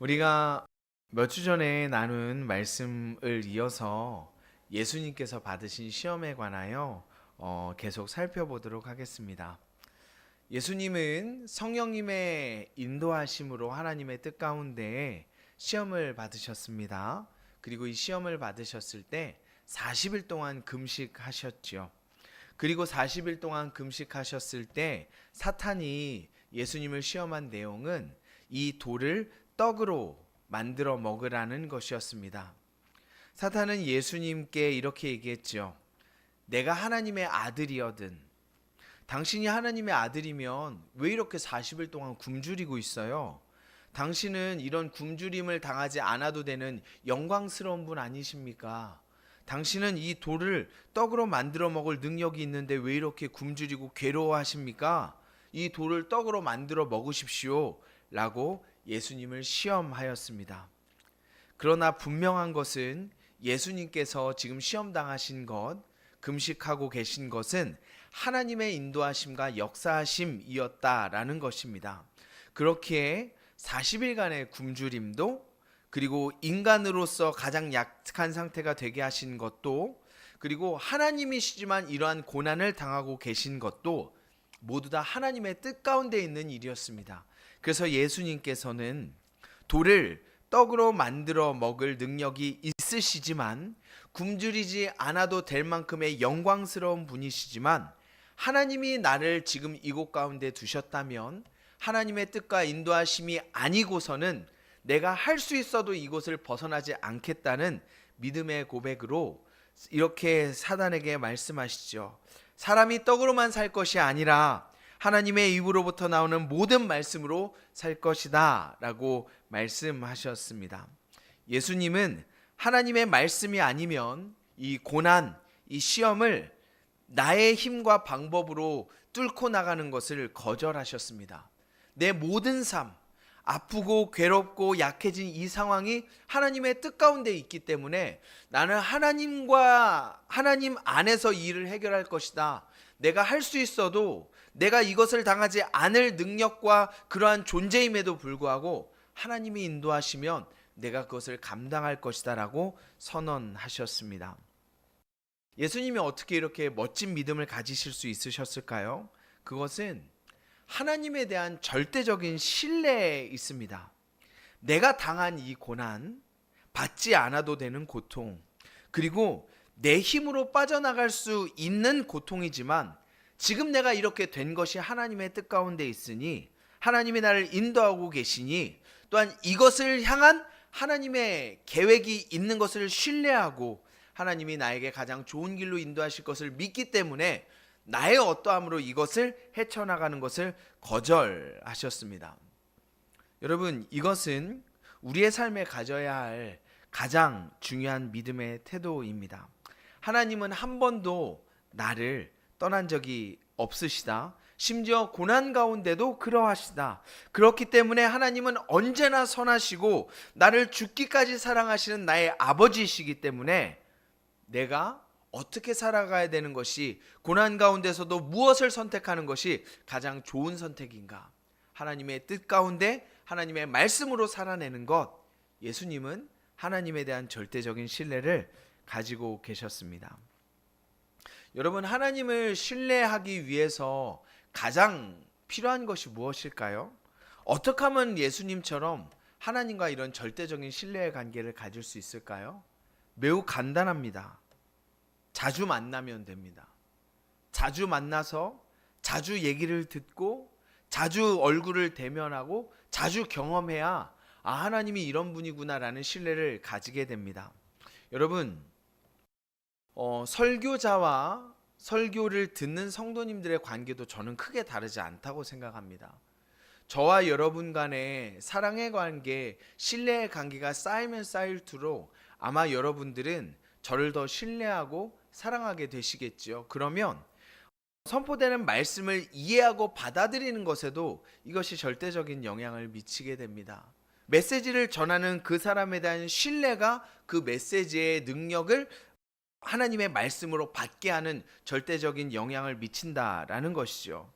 우리가 몇 주 전에 나눈 말씀을 이어서 예수님께서 받으신 시험에 관하여 계속 살펴보도록 하겠습니다. 예수님은 성령님의 인도하심으로 하나님의 뜻 가운데 시험을 받으셨습니다. 그리고 이 시험을 받으셨을 때 40일 동안 금식하셨죠. 그리고 40일 동안 금식하셨을 때 사탄이 예수님을 시험한 내용은 이 돌을 떡으로 만들어 먹으라는 것이었습니다. 사탄은 예수님께 이렇게 얘기했죠. 내가 하나님의 아들이거든. 당신이 하나님의 아들이면 왜 이렇게 40일 동안 굶주리고 있어요? 당신은 이런 굶주림을 당하지 않아도 되는 영광스러운 분 아니십니까? 당신은 이 돌을 떡으로 만들어 먹을 능력이 있는데 왜 이렇게 굶주리고 괴로워하십니까? 이 돌을 떡으로 만들어 먹으십시오. 라고 예수님을 시험하였습니다. 그러나 분명한 것은 예수님께서 지금 시험당하신 것, 금식하고 계신 것은 하나님의 인도하심과 역사하심이었다라는 것입니다. 그렇기에 40일간의 굶주림도 그리고 인간으로서 가장 약한 상태가 되게 하신 것도 그리고 하나님이시지만 이러한 고난을 당하고 계신 것도 모두 다 하나님의 뜻 가운데 있는 일이었습니다. 그래서 예수님께서는 돌을 떡으로 만들어 먹을 능력이 있으시지만 굶주리지 않아도 될 만큼의 영광스러운 분이시지만 하나님이 나를 지금 이곳 가운데 두셨다면 하나님의 뜻과 인도하심이 아니고서는 내가 할 수 있어도 이곳을 벗어나지 않겠다는 믿음의 고백으로 이렇게 사단에게 말씀하시죠. 사람이 떡으로만 살 것이 아니라 하나님의 입으로부터 나오는 모든 말씀으로 살 것이다 라고 말씀하셨습니다. 예수님은 하나님의 말씀이 아니면 이 고난, 이 시험을 나의 힘과 방법으로 뚫고 나가는 것을 거절하셨습니다. 내 모든 삶, 아프고 괴롭고 약해진 이 상황이 하나님의 뜻 가운데 있기 때문에 나는 하나님 안에서 이 일을 해결할 것이다. 내가 할 수 있어도 내가 이것을 당하지 않을 능력과 그러한 존재임에도 불구하고 하나님이 인도하시면 내가 그것을 감당할 것이다 라고 선언하셨습니다. 예수님이 어떻게 이렇게 멋진 믿음을 가지실 수 있으셨을까요? 그것은 하나님에 대한 절대적인 신뢰에 있습니다. 내가 당한 이 고난, 받지 않아도 되는 고통, 그리고 내 힘으로 빠져나갈 수 있는 고통이지만 지금 내가 이렇게 된 것이 하나님의 뜻 가운데 있으니 하나님이 나를 인도하고 계시니 또한 이것을 향한 하나님의 계획이 있는 것을 신뢰하고 하나님이 나에게 가장 좋은 길로 인도하실 것을 믿기 때문에 나의 어떠함으로 이것을 헤쳐나가는 것을 거절하셨습니다. 여러분, 이것은 우리의 삶에 가져야 할 가장 중요한 믿음의 태도입니다. 하나님은 한 번도 나를 떠난 적이 없으시다. 심지어 고난 가운데도 그러하시다. 그렇기 때문에 하나님은 언제나 선하시고 나를 죽기까지 사랑하시는 나의 아버지이시기 때문에 내가 어떻게 살아가야 되는 것이, 고난 가운데서도 무엇을 선택하는 것이 가장 좋은 선택인가, 하나님의 뜻 가운데 하나님의 말씀으로 살아내는 것, 예수님은 하나님에 대한 절대적인 신뢰를 가지고 계셨습니다. 여러분, 하나님을 신뢰하기 위해서 가장 필요한 것이 무엇일까요? 어떻게 하면 예수님처럼 하나님과 이런 절대적인 신뢰의 관계를 가질 수 있을까요? 매우 간단합니다. 자주 만나면 됩니다. 자주 만나서 자주 얘기를 듣고 자주 얼굴을 대면하고 자주 경험해야 하나님이 이런 분이구나라는 신뢰를 가지게 됩니다. 여러분, 설교자와 설교를 듣는 성도님들의 관계도 저는 크게 다르지 않다고 생각합니다. 저와 여러분 간의 사랑의 관계, 신뢰의 관계가 쌓이면 쌓일수록 아마 여러분들은 저를 더 신뢰하고 사랑하게 되시겠죠. 그러면 선포되는 말씀을 이해하고 받아들이는 것에도 이것이 절대적인 영향을 미치게 됩니다. 메시지를 전하는 그 사람에 대한 신뢰가 그 메시지의 능력을 하나님의 말씀으로 받게 하는 절대적인 영향을 미친다라는 것이죠.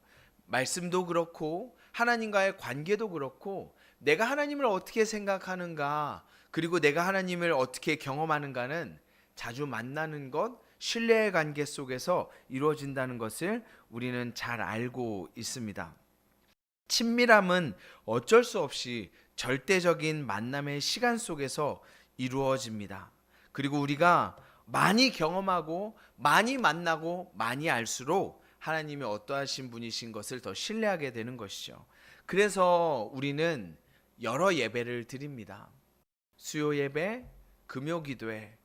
말씀도 그렇고 하나님과의 관계도 그렇고 내가 하나님을 어떻게 생각하는가, 그리고 내가 하나님을 어떻게 경험하는가는 자주 만나는 것, 신뢰의 관계 속에서 이루어진다는 것을 우리는 잘 알고 있습니다. 친밀함은 어쩔 수 없이 절대적인 만남의 시간 속에서 이루어집니다. 그리고 우리가 많이 경험하고 많이 만나고 많이 알수록 하나님이 어떠하신 분이신 것을 더 신뢰하게 되는 것이죠. 그래서 우리는 여러 예배를 드립니다. 수요 예배, 금요 기도회,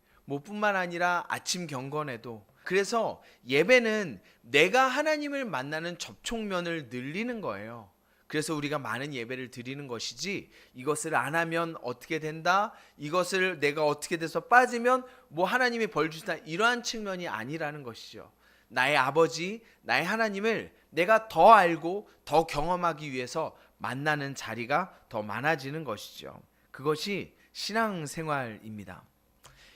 뿐만 아니라 아침 경건에도. 그래서 예배는 내가 하나님을 만나는 접촉면을 늘리는 거예요. 그래서 우리가 많은 예배를 드리는 것이지, 이것을 안 하면 어떻게 된다, 이것을 내가 어떻게 돼서 빠지면 하나님이 벌 주신다, 이러한 측면이 아니라는 것이죠. 나의 아버지, 나의 하나님을 내가 더 알고 더 경험하기 위해서 만나는 자리가 더 많아지는 것이죠. 그것이 신앙생활입니다.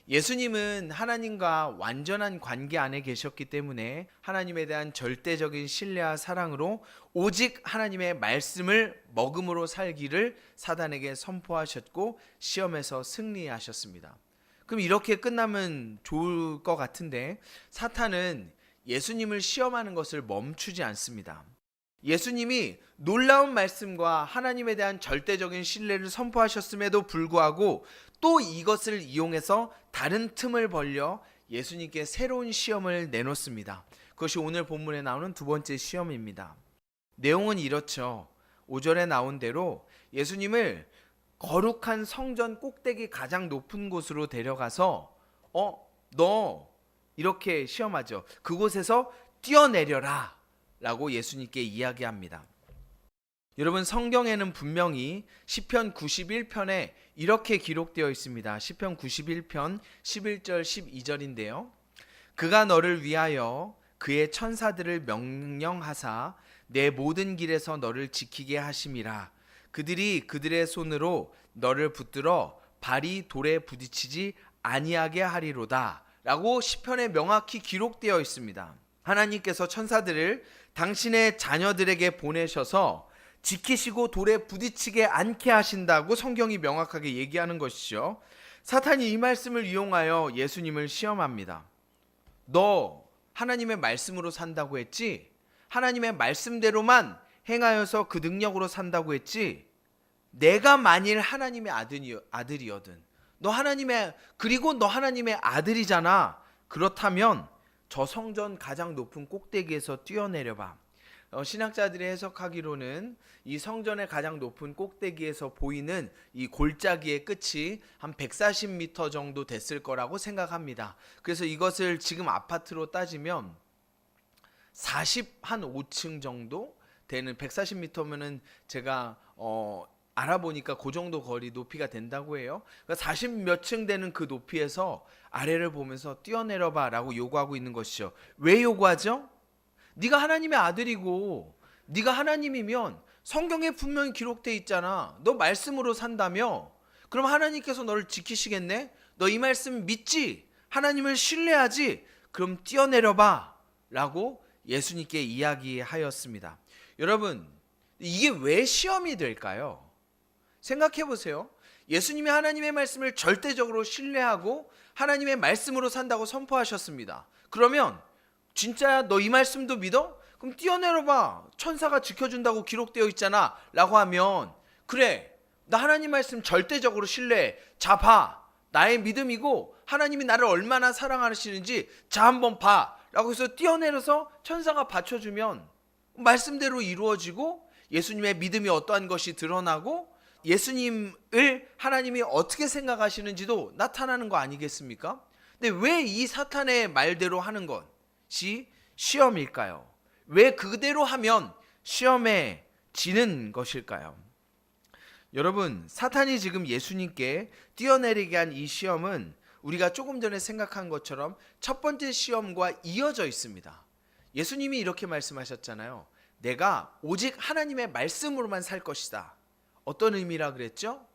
예수님은 하나님과 완전한 관계 안에 계셨기 때문에 하나님에 대한 절대적인 신뢰와 사랑으로 오직 하나님의 말씀을 먹음으로 살기를 사단에게 선포하셨고 시험에서 승리하셨습니다. 그럼 이렇게 끝나면 좋을 것 같은데, 사탄은 예수님을 시험하는 것을 멈추지 않습니다. 예수님이 놀라운 말씀과 하나님에 대한 절대적인 신뢰를 선포하셨음에도 불구하고 또 이것을 이용해서 다른 틈을 벌려 예수님께 새로운 시험을 내놓습니다. 그것이 오늘 본문에 나오는 두 번째 시험입니다. 내용은 이렇죠. 5절에 나온 대로 예수님을 거룩한 성전 꼭대기 가장 높은 곳으로 데려가서 너 이렇게 시험하죠. 그곳에서 뛰어내려라 라고 예수님께 이야기합니다. 여러분, 성경에는 분명히 시편 91편에 이렇게 기록되어 있습니다. 시편 91편 11절 12절인데요. 그가 너를 위하여 그의 천사들을 명령하사 내 모든 길에서 너를 지키게 하심이라. 그들이 그들의 손으로 너를 붙들어 발이 돌에 부딪히지 아니하게 하리로다 라고 시편에 명확히 기록되어 있습니다. 하나님께서 천사들을 당신의 자녀들에게 보내셔서 지키시고 돌에 부딪히게 않게 하신다고 성경이 명확하게 얘기하는 것이죠. 사탄이 이 말씀을 이용하여 예수님을 시험합니다. 너 하나님의 말씀으로 산다고 했지? 하나님의 말씀대로만 행하여서 그 능력으로 산다고 했지? 내가 만일 하나님의 아들이거든, 너 하나님의 아들이잖아. 그렇다면 저 성전 가장 높은 꼭대기에서 뛰어내려봐. 신학자들이 해석하기로는 이 성전의 가장 높은 꼭대기에서 보이는 이 골짜기의 끝이 한 140m 정도 됐을 거라고 생각합니다. 그래서 이것을 지금 아파트로 따지면 45층 정도 되는, 140m면은 제가 알아보니까 그 정도 거리 높이가 된다고 해요. 그러니까 40 몇 층 되는 그 높이에서 아래를 보면서 뛰어내려봐 라고 요구하고 있는 것이죠. 왜 요구하죠? 네가 하나님의 아들이고 네가 하나님이면 성경에 분명히 기록되어 있잖아. 너 말씀으로 산다며? 그럼 하나님께서 너를 지키시겠네? 너 이 말씀 믿지? 하나님을 신뢰하지? 그럼 뛰어내려봐 라고 예수님께 이야기하였습니다. 여러분, 이게 왜 시험이 될까요? 생각해 보세요. 예수님이 하나님의 말씀을 절대적으로 신뢰하고 하나님의 말씀으로 산다고 선포하셨습니다. 그러면 진짜야? 너 이 말씀도 믿어? 그럼 뛰어내려봐. 천사가 지켜준다고 기록되어 있잖아 라고 하면, 그래, 나 하나님 말씀 절대적으로 신뢰해. 자, 봐. 나의 믿음이고 하나님이 나를 얼마나 사랑하시는지 자, 한번 봐 라고 해서 뛰어내려서 천사가 받쳐주면 말씀대로 이루어지고 예수님의 믿음이 어떠한 것이 드러나고 예수님을 하나님이 어떻게 생각하시는지도 나타나는 거 아니겠습니까? 근데 왜 이 사탄의 말대로 하는 것이 시험일까요? 왜 그대로 하면 시험에 지는 것일까요? 여러분, 사탄이 지금 예수님께 뛰어내리게 한 이 시험은 우리가 조금 전에 생각한 것처럼 첫 번째 시험과 이어져 있습니다. 예수님이 이렇게 말씀하셨잖아요. 내가 오직 하나님의 말씀으로만 살 것이다. 어떤 의미라 그랬죠?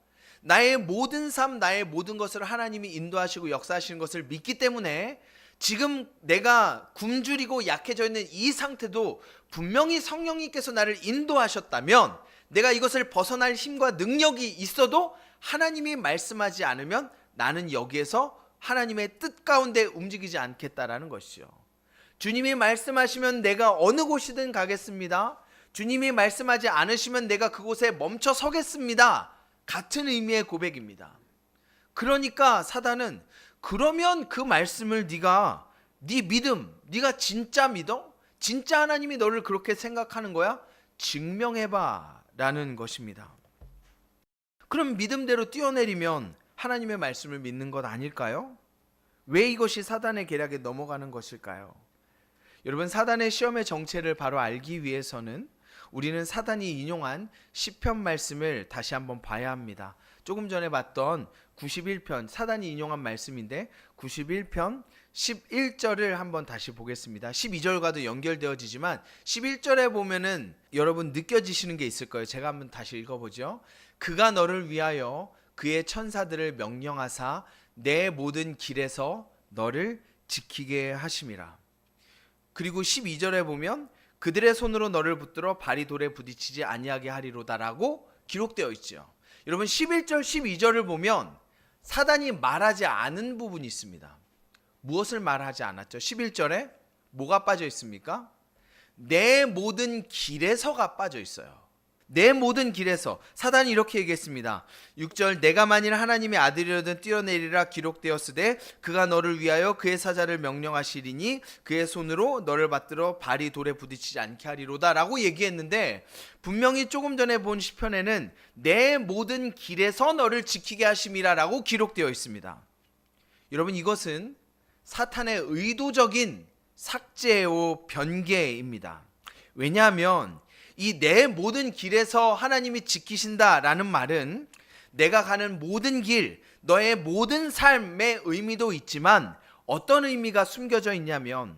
나의 모든 삶, 나의 모든 것을 하나님이 인도하시고 역사하시는 것을 믿기 때문에 지금 내가 굶주리고 약해져 있는 이 상태도 분명히 성령님께서 나를 인도하셨다면 내가 이것을 벗어날 힘과 능력이 있어도 하나님이 말씀하지 않으면 나는 여기에서 하나님의 뜻 가운데 움직이지 않겠다라는 것이죠. 주님이 말씀하시면 내가 어느 곳이든 가겠습니다. 주님이 말씀하지 않으시면 내가 그곳에 멈춰 서겠습니다. 같은 의미의 고백입니다. 그러니까 사단은 그러면 그 말씀을 네가 네 믿음, 네가 진짜 믿어? 진짜 하나님이 너를 그렇게 생각하는 거야? 증명해봐 라는 것입니다. 그럼 믿음대로 뛰어내리면 하나님의 말씀을 믿는 것 아닐까요? 왜 이것이 사단의 계략에 넘어가는 것일까요? 여러분, 사단의 시험의 정체를 바로 알기 위해서는 우리는 사단이 인용한 시편 말씀을 다시 한번 봐야 합니다. 조금 전에 봤던 91편, 사단이 인용한 말씀인데 91편 11절을 한번 다시 보겠습니다. 12절과도 연결되어지지만 11절에 보면은 여러분 느껴지시는 게 있을 거예요. 제가 한번 다시 읽어보죠. 그가 너를 위하여 그의 천사들을 명령하사 내 모든 길에서 너를 지키게 하심이라. 그리고 12절에 보면 그들의 손으로 너를 붙들어 발이 돌에 부딪히지 아니하게 하리로다라고 기록되어 있죠. 여러분 11절 12절을 보면 사단이 말하지 않은 부분이 있습니다. 무엇을 말하지 않았죠? 11절에 뭐가 빠져 있습니까? 내 모든 길에서가 빠져 있어요. 내 모든 길에서. 사단이 이렇게 얘기했습니다. 6절 내가 만일 하나님의 아들이라든 뛰어내리라 기록되었으되 그가 너를 위하여 그의 사자를 명령하시리니 그의 손으로 너를 받들어 발이 돌에 부딪히지 않게 하리로다 라고 얘기했는데, 분명히 조금 전에 본 시편에는 내 모든 길에서 너를 지키게 하심이라 라고 기록되어 있습니다. 여러분, 이것은 사탄의 의도적인 삭제오 변개입니다. 왜냐하면 이 내 모든 길에서 하나님이 지키신다라는 말은 내가 가는 모든 길, 너의 모든 삶의 의미도 있지만 어떤 의미가 숨겨져 있냐면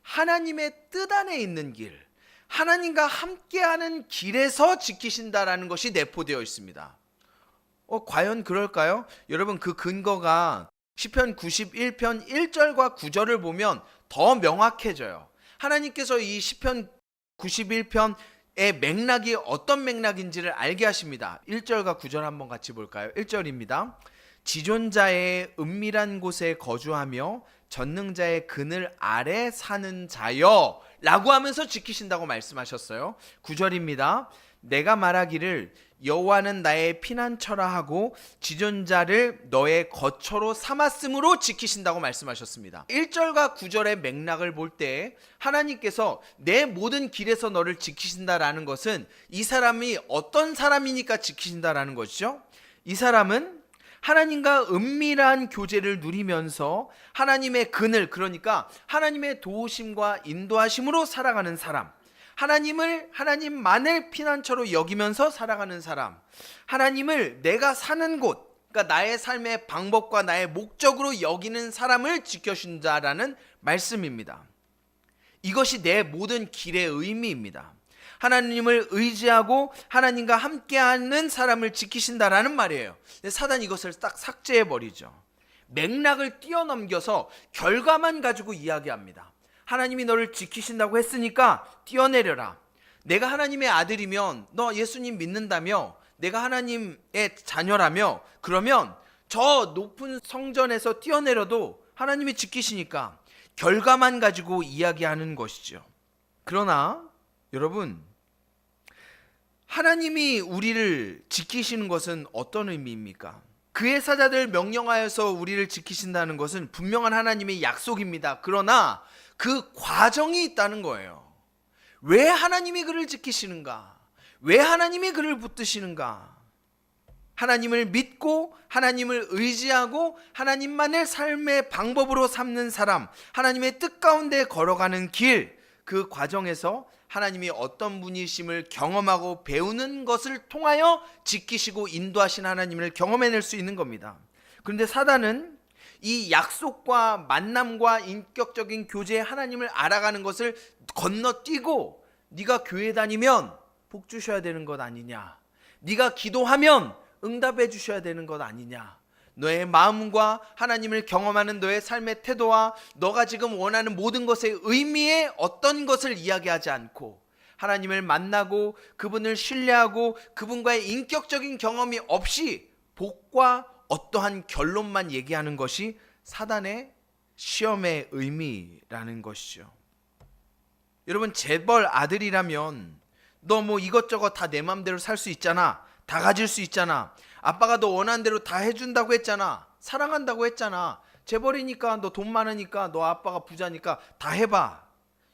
하나님의 뜻 안에 있는 길, 하나님과 함께하는 길에서 지키신다라는 것이 내포되어 있습니다. 과연 그럴까요? 여러분, 그 근거가 시편 91편 1절과 9절을 보면 더 명확해져요. 하나님께서 이 시편 91편의 맥락이 어떤 맥락인지를 알게 하십니다. 1절과 9절 한번 같이 볼까요? 1절입니다. 지존자의 은밀한 곳에 거주하며 전능자의 그늘 아래 사는 자여 라고 하면서 지키신다고 말씀하셨어요. 9절입니다. 내가 말하기를 여호와는 나의 피난처라 하고 지존자를 너의 거처로 삼았으므로 지키신다고 말씀하셨습니다. 1절과 9절의 맥락을 볼 때 하나님께서 내 모든 길에서 너를 지키신다라는 것은 이 사람이 어떤 사람이니까 지키신다라는 것이죠. 이 사람은 하나님과 은밀한 교제를 누리면서 하나님의 그늘, 그러니까 하나님의 도우심과 인도하심으로 살아가는 사람, 하나님만을 피난처로 여기면서 살아가는 사람, 하나님을 내가 사는 곳, 그러니까 나의 삶의 방법과 나의 목적으로 여기는 사람을 지켜준다라는 말씀입니다. 이것이 내 모든 길의 의미입니다. 하나님을 의지하고 하나님과 함께하는 사람을 지키신다라는 말이에요. 근데 사단이 이것을 딱 삭제해버리죠. 맥락을 뛰어넘겨서 결과만 가지고 이야기합니다. 하나님이 너를 지키신다고 했으니까 뛰어내려라. 내가 하나님의 아들이면, 너 예수님 믿는다며, 내가 하나님의 자녀라며, 그러면 저 높은 성전에서 뛰어내려도 하나님이 지키시니까 결과만 가지고 이야기하는 것이죠. 그러나 여러분, 하나님이 우리를 지키시는 것은 어떤 의미입니까? 그의 사자들 명령하여서 우리를 지키신다는 것은 분명한 하나님의 약속입니다. 그러나 그 과정이 있다는 거예요. 왜 하나님이 그를 지키시는가? 왜 하나님이 그를 붙드시는가? 하나님을 믿고 하나님을 의지하고 하나님만을 삶의 방법으로 삼는 사람, 하나님의 뜻 가운데 걸어가는 길, 그 과정에서 하나님이 어떤 분이심을 경험하고 배우는 것을 통하여 지키시고 인도하신 하나님을 경험해낼 수 있는 겁니다. 그런데 사단은 이 약속과 만남과 인격적인 교제의 하나님을 알아가는 것을 건너뛰고, 네가 교회 다니면 복 주셔야 되는 것 아니냐, 네가 기도하면 응답해 주셔야 되는 것 아니냐, 너의 마음과 하나님을 경험하는 너의 삶의 태도와 너가 지금 원하는 모든 것의 의미에 어떤 것을 이야기하지 않고 하나님을 만나고 그분을 신뢰하고 그분과의 인격적인 경험이 없이 복과 어떠한 결론만 얘기하는 것이 사단의 시험의 의미라는 것이죠. 여러분, 재벌 아들이라면 너 뭐 이것저것 다 내 맘대로 살 수 있잖아. 다 가질 수 있잖아. 아빠가 너 원하는 대로 다 해준다고 했잖아. 사랑한다고 했잖아. 재벌이니까, 너 돈 많으니까, 너 아빠가 부자니까 다 해봐.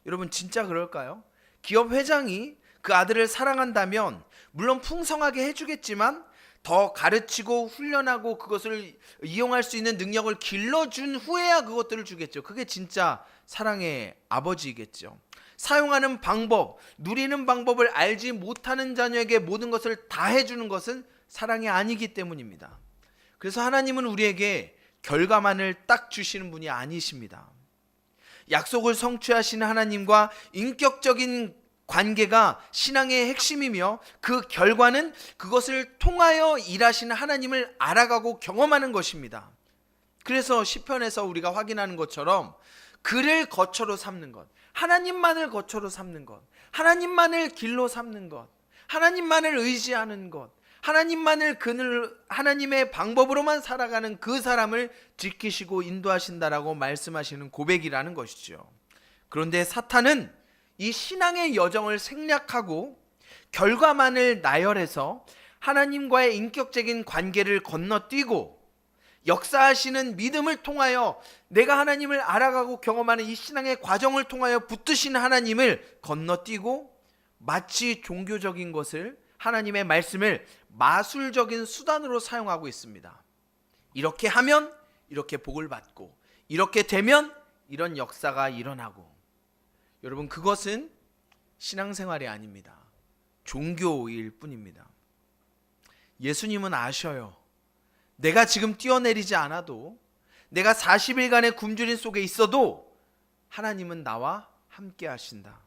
여러분, 진짜 그럴까요? 기업 회장이 그 아들을 사랑한다면 물론 풍성하게 해주겠지만 더 가르치고 훈련하고 그것을 이용할 수 있는 능력을 길러준 후에야 그것들을 주겠죠. 그게 진짜 사랑의 아버지이겠죠. 사용하는 방법, 누리는 방법을 알지 못하는 자녀에게 모든 것을 다 해주는 것은 사랑이 아니기 때문입니다. 그래서 하나님은 우리에게 결과만을 딱 주시는 분이 아니십니다. 약속을 성취하시는 하나님과 인격적인 관계가 신앙의 핵심이며 그 결과는 그것을 통하여 일하시는 하나님을 알아가고 경험하는 것입니다. 그래서 시편에서 우리가 확인하는 것처럼 그를 거처로 삼는 것, 하나님만을 거처로 삼는 것, 하나님만을 길로 삼는 것, 하나님만을 의지하는 것, 하나님의 방법으로만 살아가는 그 사람을 지키시고 인도하신다라고 말씀하시는 고백이라는 것이죠. 그런데 사탄은 이 신앙의 여정을 생략하고 결과만을 나열해서 하나님과의 인격적인 관계를 건너뛰고 역사하시는 믿음을 통하여 내가 하나님을 알아가고 경험하는 이 신앙의 과정을 통하여 붙드시는 하나님을 건너뛰고 마치 종교적인 것을, 하나님의 말씀을 마술적인 수단으로 사용하고 있습니다. 이렇게 하면 이렇게 복을 받고, 이렇게 되면 이런 역사가 일어나고. 여러분, 그것은 신앙생활이 아닙니다. 종교일 뿐입니다. 예수님은 아셔요. 내가 지금 뛰어내리지 않아도, 내가 40일간의 굶주림 속에 있어도 하나님은 나와 함께 하신다.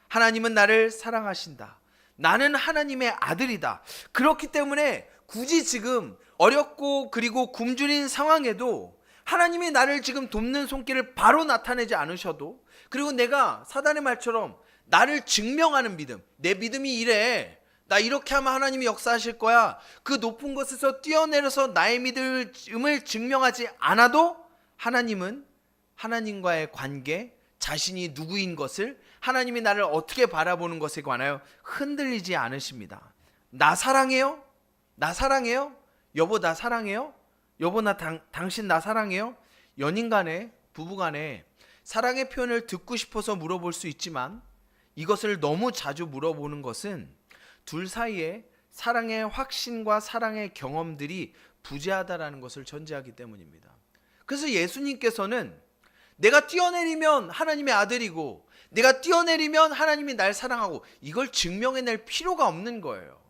하나님은 나를 사랑하신다. 나는 하나님의 아들이다. 그렇기 때문에 굳이 지금 어렵고 그리고 굶주린 상황에도 하나님이 나를 지금 돕는 손길을 바로 나타내지 않으셔도, 그리고 내가 사단의 말처럼 나를 증명하는 믿음, 내 믿음이 이래, 나 이렇게 하면 하나님이 역사하실 거야, 그 높은 곳에서 뛰어내려서 나의 믿음을 증명하지 않아도 하나님은 하나님과의 관계, 자신이 누구인 것을, 하나님이 나를 어떻게 바라보는 것에 관하여 흔들리지 않으십니다. 나 사랑해요? 나 사랑해요? 여보 나 사랑해요? 여보 당신 나 사랑해요? 연인 간에, 부부 간에 사랑의 표현을 듣고 싶어서 물어볼 수 있지만 이것을 너무 자주 물어보는 것은 둘 사이에 사랑의 확신과 사랑의 경험들이 부재하다라는 것을 전제하기 때문입니다. 그래서 예수님께서는 내가 뛰어내리면 하나님의 아들이고, 내가 뛰어내리면 하나님이 날 사랑하고, 이걸 증명해낼 필요가 없는 거예요.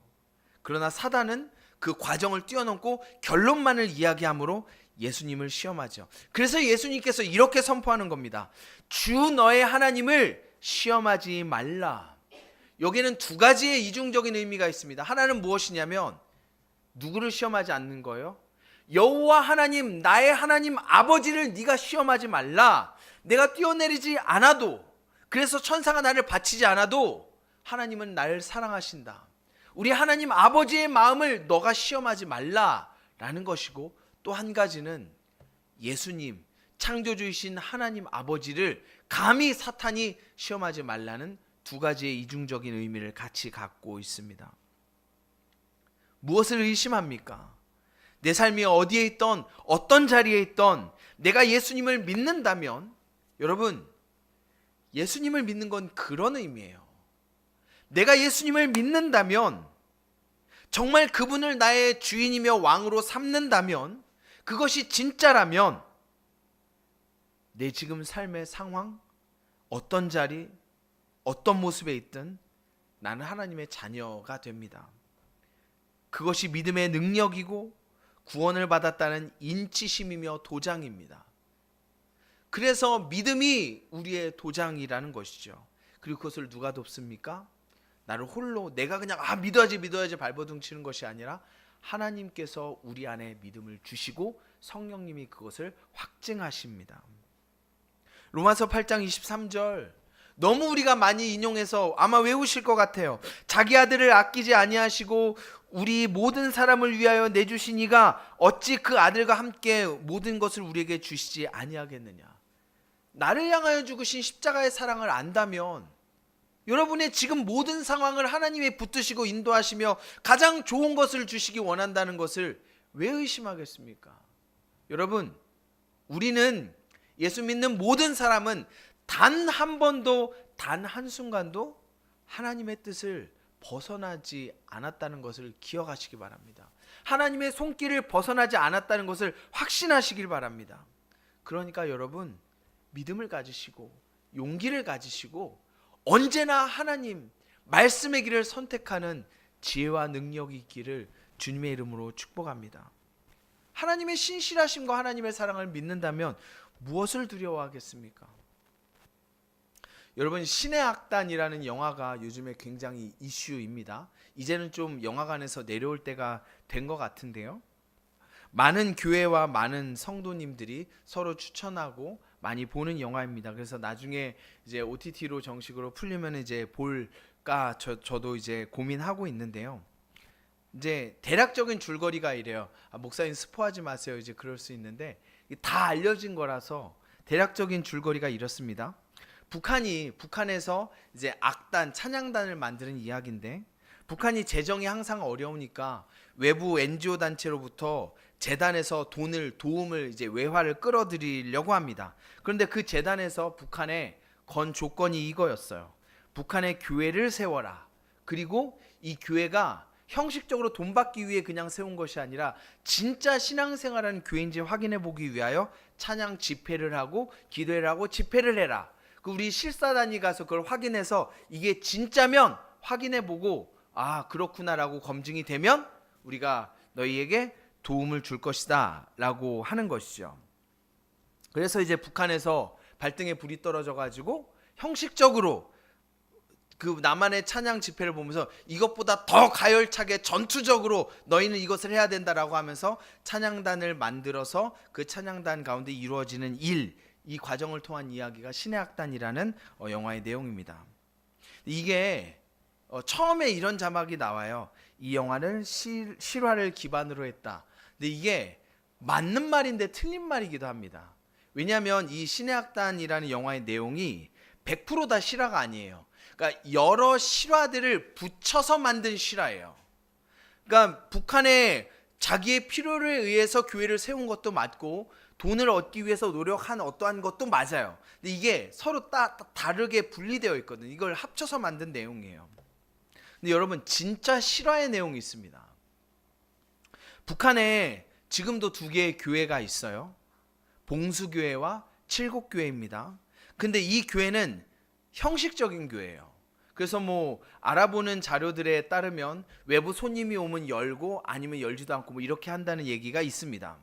그러나 사단은 그 과정을 뛰어넘고 결론만을 이야기함으로 예수님을 시험하죠. 그래서 예수님께서 이렇게 선포하는 겁니다. 주 너의 하나님을 시험하지 말라. 여기는 두 가지의 이중적인 의미가 있습니다. 하나는 무엇이냐면 누구를 시험하지 않는 거예요? 여호와 하나님, 나의 하나님 아버지를 네가 시험하지 말라. 내가 뛰어내리지 않아도, 그래서 천사가 나를 바치지 않아도 하나님은 나를 사랑하신다. 우리 하나님 아버지의 마음을 너가 시험하지 말라라는 것이고, 또 한 가지는 예수님, 창조주이신 하나님 아버지를 감히 사탄이 시험하지 말라는 두 가지의 이중적인 의미를 같이 갖고 있습니다. 무엇을 의심합니까? 내 삶이 어디에 있던, 어떤 자리에 있던 내가 예수님을 믿는다면, 여러분, 예수님을 믿는 건 그런 의미예요. 내가 예수님을 믿는다면, 정말 그분을 나의 주인이며 왕으로 삼는다면, 그것이 진짜라면 내 지금 삶의 상황, 어떤 자리, 어떤 모습에 있든 나는 하나님의 자녀가 됩니다. 그것이 믿음의 능력이고 구원을 받았다는 인치심이며 도장입니다. 그래서 믿음이 우리의 도장이라는 것이죠. 그리고 그것을 누가 돕습니까? 나를 홀로 내가 그냥 믿어야지 발버둥 치는 것이 아니라 하나님께서 우리 안에 믿음을 주시고 성령님이 그것을 확증하십니다. 로마서 8장 23절, 너무 우리가 많이 인용해서 아마 외우실 것 같아요. 자기 아들을 아끼지 아니하시고 우리 모든 사람을 위하여 내주신 이가 어찌 그 아들과 함께 모든 것을 우리에게 주시지 아니하겠느냐. 나를 향하여 죽으신 십자가의 사랑을 안다면 여러분의 지금 모든 상황을 하나님이 붙드시고 인도하시며 가장 좋은 것을 주시기 원한다는 것을 왜 의심하겠습니까? 여러분, 우리는 예수 믿는 모든 사람은 단 한 번도 단 한순간도 하나님의 뜻을 벗어나지 않았다는 것을 기억하시기 바랍니다. 하나님의 손길을 벗어나지 않았다는 것을 확신하시길 바랍니다. 그러니까 여러분, 믿음을 가지시고 용기를 가지시고 언제나 하나님 말씀의 길을 선택하는 지혜와 능력이 있기를 주님의 이름으로 축복합니다. 하나님의 신실하심과 하나님의 사랑을 믿는다면 무엇을 두려워하겠습니까? 여러분, 신의 악단이라는 영화가 요즘에 굉장히 이슈입니다. 이제는 좀 영화관에서 내려올 때가 된 것 같은데요. 많은 교회와 많은 성도님들이 서로 추천하고 많이 보는 영화입니다. 그래서 나중에 이제 OTT로 정식으로 풀리면 이제 볼까 저도 이제 고민하고 있는데요. 이제 대략적인 줄거리가 이래요. 목사님 스포하지 마세요. 이제 그럴 수 있는데 다 알려진 거라서 대략적인 줄거리가 이렇습니다. 북한에서 이제 악단, 찬양단을 만드는 이야기인데 북한이 재정이 항상 어려우니까 외부 NGO 단체로부터 재단에서 도움을 이제 외화를 끌어들이려고 합니다. 그런데 그 재단에서 북한에 건 조건이 이거였어요. 북한의 교회를 세워라. 그리고 이 교회가 형식적으로 돈 받기 위해 그냥 세운 것이 아니라 진짜 신앙생활하는 교회인지 확인해 보기 위하여 찬양 집회를 하고 기도를 하고 집회를 해라. 우리 실사단이 가서 그걸 확인해서 이게 진짜면 확인해 보고 그렇구나라고 검증이 되면 우리가 너희에게 도움을 줄 것이다 라고 하는 것이죠. 그래서 이제 북한에서 발등에 불이 떨어져 가지고 형식적으로 그 남한의 찬양 집회를 보면서 이것보다 더 가열차게 전투적으로 너희는 이것을 해야 된다라고 하면서 찬양단을 만들어서 그 찬양단 가운데 이루어지는 이 과정을 통한 이야기가 신의 악단이라는 영화의 내용입니다. 이게 처음에 이런 자막이 나와요. 이 영화는 실화를 기반으로 했다. 근데 이게 맞는 말인데 틀린 말이기도 합니다. 왜냐하면 이 신의 악단이라는 영화의 내용이 100% 다 실화가 아니에요. 그러니까 여러 실화들을 붙여서 만든 실화예요. 그러니까 북한에 자기의 필요를 의해서 교회를 세운 것도 맞고 돈을 얻기 위해서 노력한 어떠한 것도 맞아요. 근데 이게 서로 다르게 분리되어 있거든요. 이걸 합쳐서 만든 내용이에요. 근데 여러분, 진짜 실화의 내용이 있습니다. 북한에 지금도 두 개의 교회가 있어요. 봉수교회와 칠곡교회입니다. 근데 이 교회는 형식적인 교회예요. 그래서 알아보는 자료들에 따르면 외부 손님이 오면 열고 아니면 열지도 않고 이렇게 한다는 얘기가 있습니다.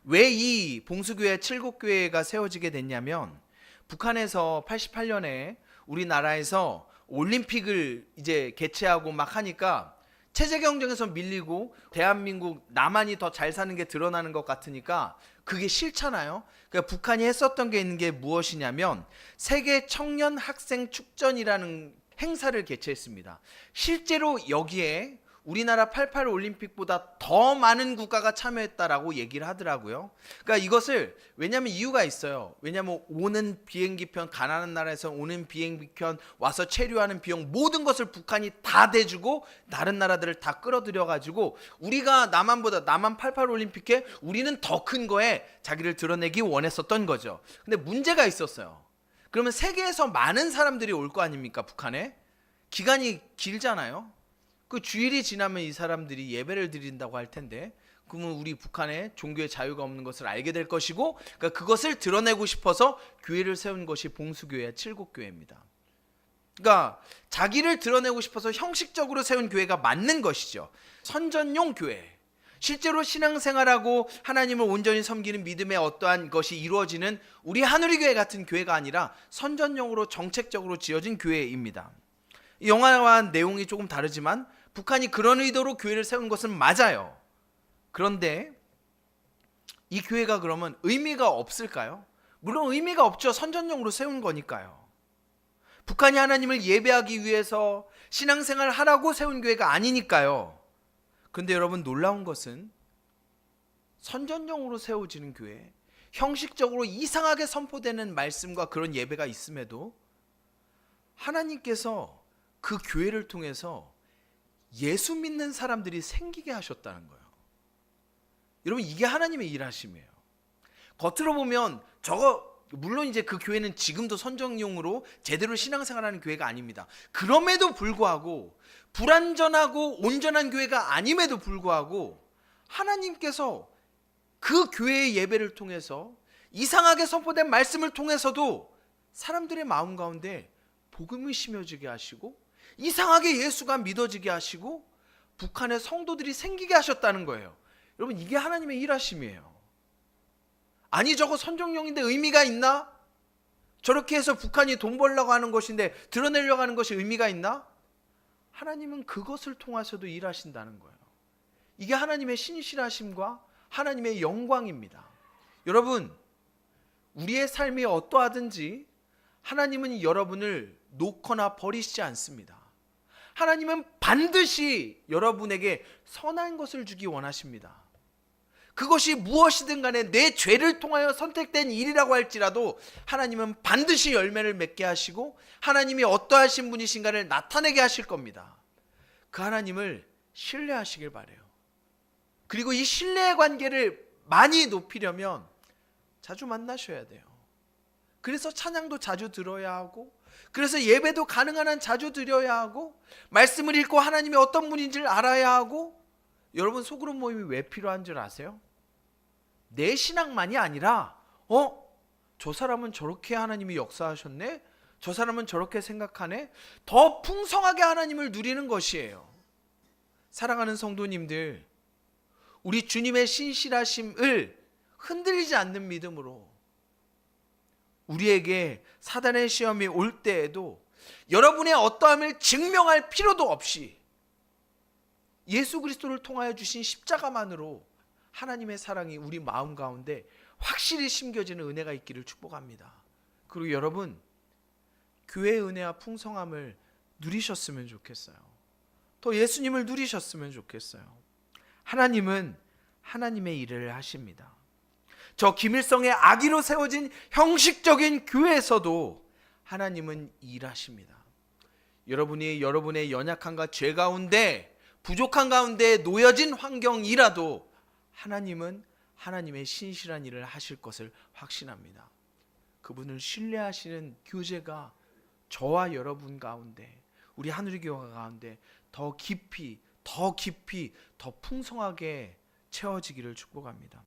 왜 이 봉수교회 칠곡교회가 세워지게 됐냐면 북한에서 88년에 우리나라에서 올림픽을 이제 개최하고 막 하니까 체제 경쟁에서 밀리고 대한민국 남한이 더 잘 사는 게 드러나는 것 같으니까 그게 싫잖아요. 그러니까 북한이 했었던 게 있는 게 무엇이냐면 세계 청년 학생 축전이라는 행사를 개최했습니다. 실제로 여기에 우리나라 88 올림픽보다 더 많은 국가가 참여했다라고 얘기를 하더라고요. 그러니까 이것을 왜냐하면 이유가 있어요. 왜냐하면 오는 비행기편, 가난한 나라에서 오는 비행기편 와서 체류하는 비용 모든 것을 북한이 다 대주고 다른 나라들을 다 끌어들여 가지고 우리가 남한 88 올림픽에 우리는 더 큰 거에 자기를 드러내기 원했었던 거죠. 근데 문제가 있었어요. 그러면 세계에서 많은 사람들이 올 거 아닙니까? 북한에 기간이 길잖아요. 그 주일이 지나면 이 사람들이 예배를 드린다고 할 텐데 그러면 우리 북한에 종교의 자유가 없는 것을 알게 될 것이고 그러니까 그것을 드러내고 싶어서 교회를 세운 것이 봉수교회와 칠곡교회입니다. 그러니까 자기를 드러내고 싶어서 형식적으로 세운 교회가 맞는 것이죠. 선전용 교회. 실제로 신앙생활하고 하나님을 온전히 섬기는 믿음의 어떠한 것이 이루어지는 우리 하누리교회 같은 교회가 아니라 선전용으로 정책적으로 지어진 교회입니다. 이 영화와 내용이 조금 다르지만 북한이 그런 의도로 교회를 세운 것은 맞아요. 그런데 이 교회가 그러면 의미가 없을까요? 물론 의미가 없죠. 선전용으로 세운 거니까요. 북한이 하나님을 예배하기 위해서 신앙생활 하라고 세운 교회가 아니니까요. 근데 여러분, 놀라운 것은 선전용으로 세워지는 교회, 형식적으로 이상하게 선포되는 말씀과 그런 예배가 있음에도 하나님께서 그 교회를 통해서 예수 믿는 사람들이 생기게 하셨다는 거예요. 여러분, 이게 하나님의 일하심이에요. 겉으로 보면 물론 이제 그 교회는 지금도 선정용으로 제대로 신앙생활하는 교회가 아닙니다. 그럼에도 불구하고, 불완전하고 온전한 교회가 아님에도 불구하고 하나님께서 그 교회의 예배를 통해서 이상하게 선포된 말씀을 통해서도 사람들의 마음 가운데 복음이 심어지게 하시고 이상하게 예수가 믿어지게 하시고 북한의 성도들이 생기게 하셨다는 거예요. 여러분, 이게 하나님의 일하심이에요. 아니, 저거 선정용인데 의미가 있나? 저렇게 해서 북한이 돈 벌려고 하는 것인데 드러내려고 하는 것이 의미가 있나? 하나님은 그것을 통해서도 일하신다는 거예요. 이게 하나님의 신실하심과 하나님의 영광입니다. 여러분, 우리의 삶이 어떠하든지 하나님은 여러분을 놓거나 버리시지 않습니다. 하나님은 반드시 여러분에게 선한 것을 주기 원하십니다. 그것이 무엇이든 간에 내 죄를 통하여 선택된 일이라고 할지라도 하나님은 반드시 열매를 맺게 하시고 하나님이 어떠하신 분이신가를 나타내게 하실 겁니다. 그 하나님을 신뢰하시길 바라요. 그리고 이 신뢰의 관계를 많이 높이려면 자주 만나셔야 돼요. 그래서 찬양도 자주 들어야 하고, 그래서 예배도 가능한 한 자주 드려야 하고, 말씀을 읽고 하나님이 어떤 분인지를 알아야 하고. 여러분, 소그룹 모임이 왜 필요한 줄 아세요? 내 신앙만이 아니라 저 사람은 저렇게 하나님이 역사하셨네? 저 사람은 저렇게 생각하네? 더 풍성하게 하나님을 누리는 것이에요. 사랑하는 성도님들, 우리 주님의 신실하심을 흔들리지 않는 믿음으로 우리에게 사단의 시험이 올 때에도 여러분의 어떠함을 증명할 필요도 없이 예수 그리스도를 통하여 주신 십자가만으로 하나님의 사랑이 우리 마음 가운데 확실히 심겨지는 은혜가 있기를 축복합니다. 그리고 여러분, 교회의 은혜와 풍성함을 누리셨으면 좋겠어요. 더 예수님을 누리셨으면 좋겠어요. 하나님은 하나님의 일을 하십니다. 저 김일성의 악의로 세워진 형식적인 교회에서도 하나님은 일하십니다. 여러분이 여러분의 연약함과 죄 가운데, 부족한 가운데 놓여진 환경이라도 하나님은 하나님의 신실한 일을 하실 것을 확신합니다. 그분을 신뢰하시는 교제가 저와 여러분 가운데, 우리 하늘교회 가운데 더 깊이, 더 풍성하게 채워지기를 축복합니다.